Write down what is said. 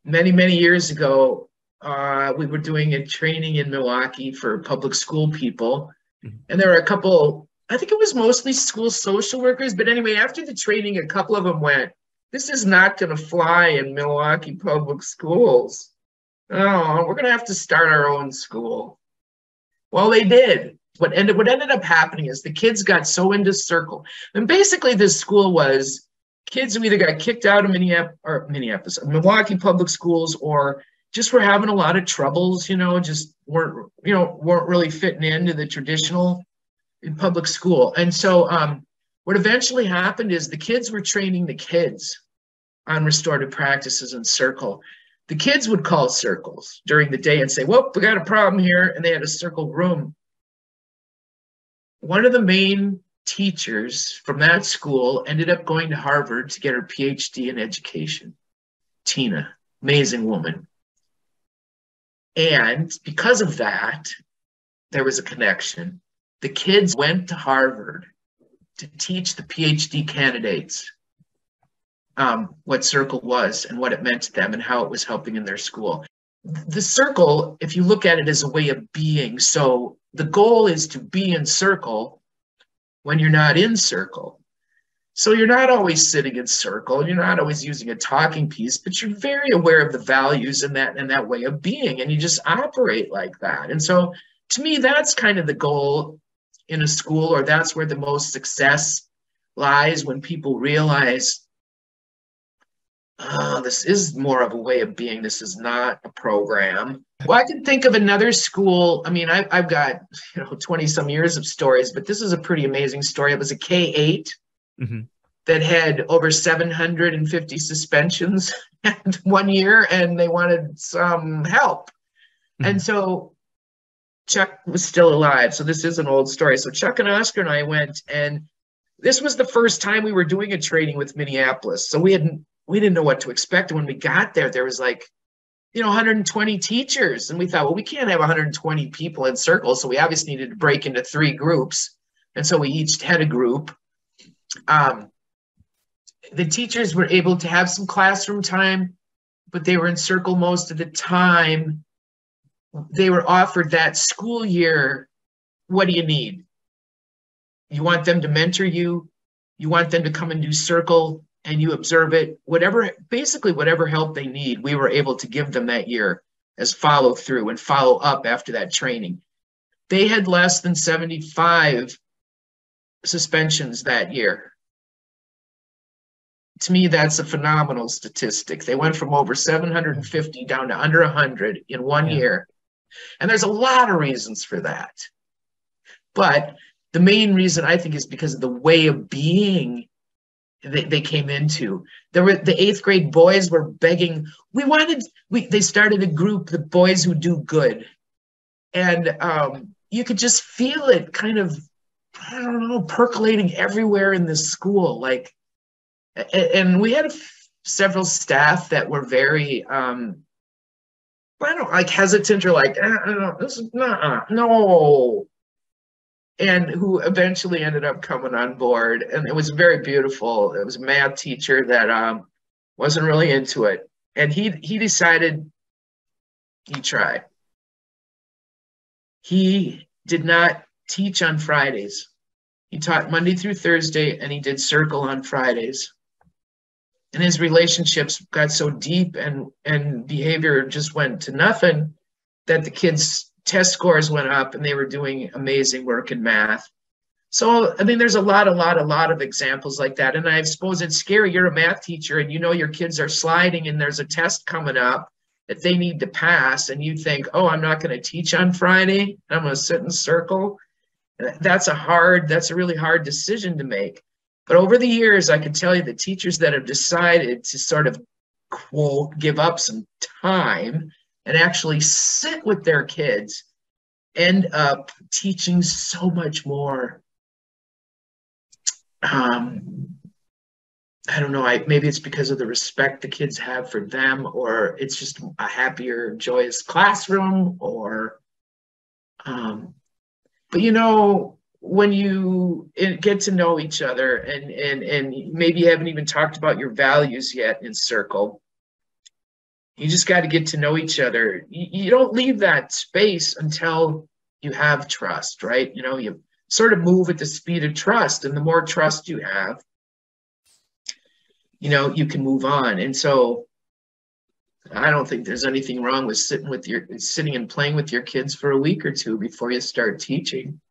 many, many years ago, we were doing a training in Milwaukee for public school people. Mhm. And there were a couple, I think it was mostly school social workers. But anyway, after the training, a couple of them went, "This is not going to fly in Milwaukee public schools. Oh, we're going to have to start our own school." Well, they did. What ended up happening is the kids got so into circle. And basically, this school was kids who either got kicked out of Milwaukee public schools, or just were having a lot of troubles, just weren't really fitting into the traditional in public school. And so what eventually happened is the kids were training the kids on restorative practices in circle. The kids would call circles during the day and say, "Well, we got a problem here." And they had a circle room. One of the main teachers from that school ended up going to Harvard to get her PhD in education. Tina, amazing woman. And because of that, there was a connection. The kids went to Harvard to teach the PhD candidates what circle was and what it meant to them and how it was helping in their school. The circle, if you look at it as a way of being, so the goal is to be in circle when you're not in circle. So you're not always sitting in circle, you're not always using a talking piece, but you're very aware of the values and that way of being, and you just operate like that. And so to me, that's kind of the goal in a school, or that's where the most success lies, when people realize, oh, this is more of a way of being. This is not a program. Well, I can think of another school. I mean, I've got 20 some years of stories, but this is a pretty amazing story. It was a K-8 Mhm. that had over 750 suspensions one year, and they wanted some help. Mhm. And so Chuck was still alive. So this is an old story. So Chuck and Oscar and I went, and this was the first time we were doing a training with Minneapolis. So we didn't know what to expect. And when we got there, there was 120 teachers. And we thought, well, we can't have 120 people in circles. So we obviously needed to break into 3 groups. And so we each had a group. The teachers were able to have some classroom time, but they were in circle most of the time. They were offered that school year, what do you need? You want them to mentor you. You want them to come and do circle, and you observe it. Basically whatever help they need, we were able to give them that year as follow through and follow up after that training. They had less than 75 suspensions that year. To me, that's a phenomenal statistic. They went from over 750 down to under 100 in one Yeah. year. And there's a lot of reasons for that. But the main reason, I think, is because of the way of being they came into. The 8th grade boys were begging. They started a group, the Boys Who Do Good. And you could just feel it kind of, I don't know, percolating everywhere in this school. And we had several staff that were very, hesitant, or this is not, no. And who eventually ended up coming on board. And it was very beautiful. It was a math teacher that wasn't really into it. And he decided he'd try. He did not teach on Fridays. He taught Monday through Thursday, and he did circle on Fridays. And his relationships got so deep, and behavior just went to nothing, that the kids' test scores went up, and they were doing amazing work in math. So, I mean, there's a lot of examples like that. And I suppose it's scary. You're a math teacher, and your kids are sliding, and there's a test coming up that they need to pass. And you think, oh, I'm not going to teach on Friday. I'm going to sit in circle. That's a really hard decision to make. But over the years, I can tell you the teachers that have decided to sort of, quote, give up some time and actually sit with their kids end up teaching so much more. I don't know, maybe it's because of the respect the kids have for them, or it's just a happier, joyous classroom, but when you get to know each other, and maybe you haven't even talked about your values yet in circle, You just got to get to know each other. You don't leave that space until you have trust, right? You know, you sort of move at the speed of trust, and the more trust you have, you know, you can move on. And so I don't think there's anything wrong with sitting and playing with your kids for a week or two before you start teaching.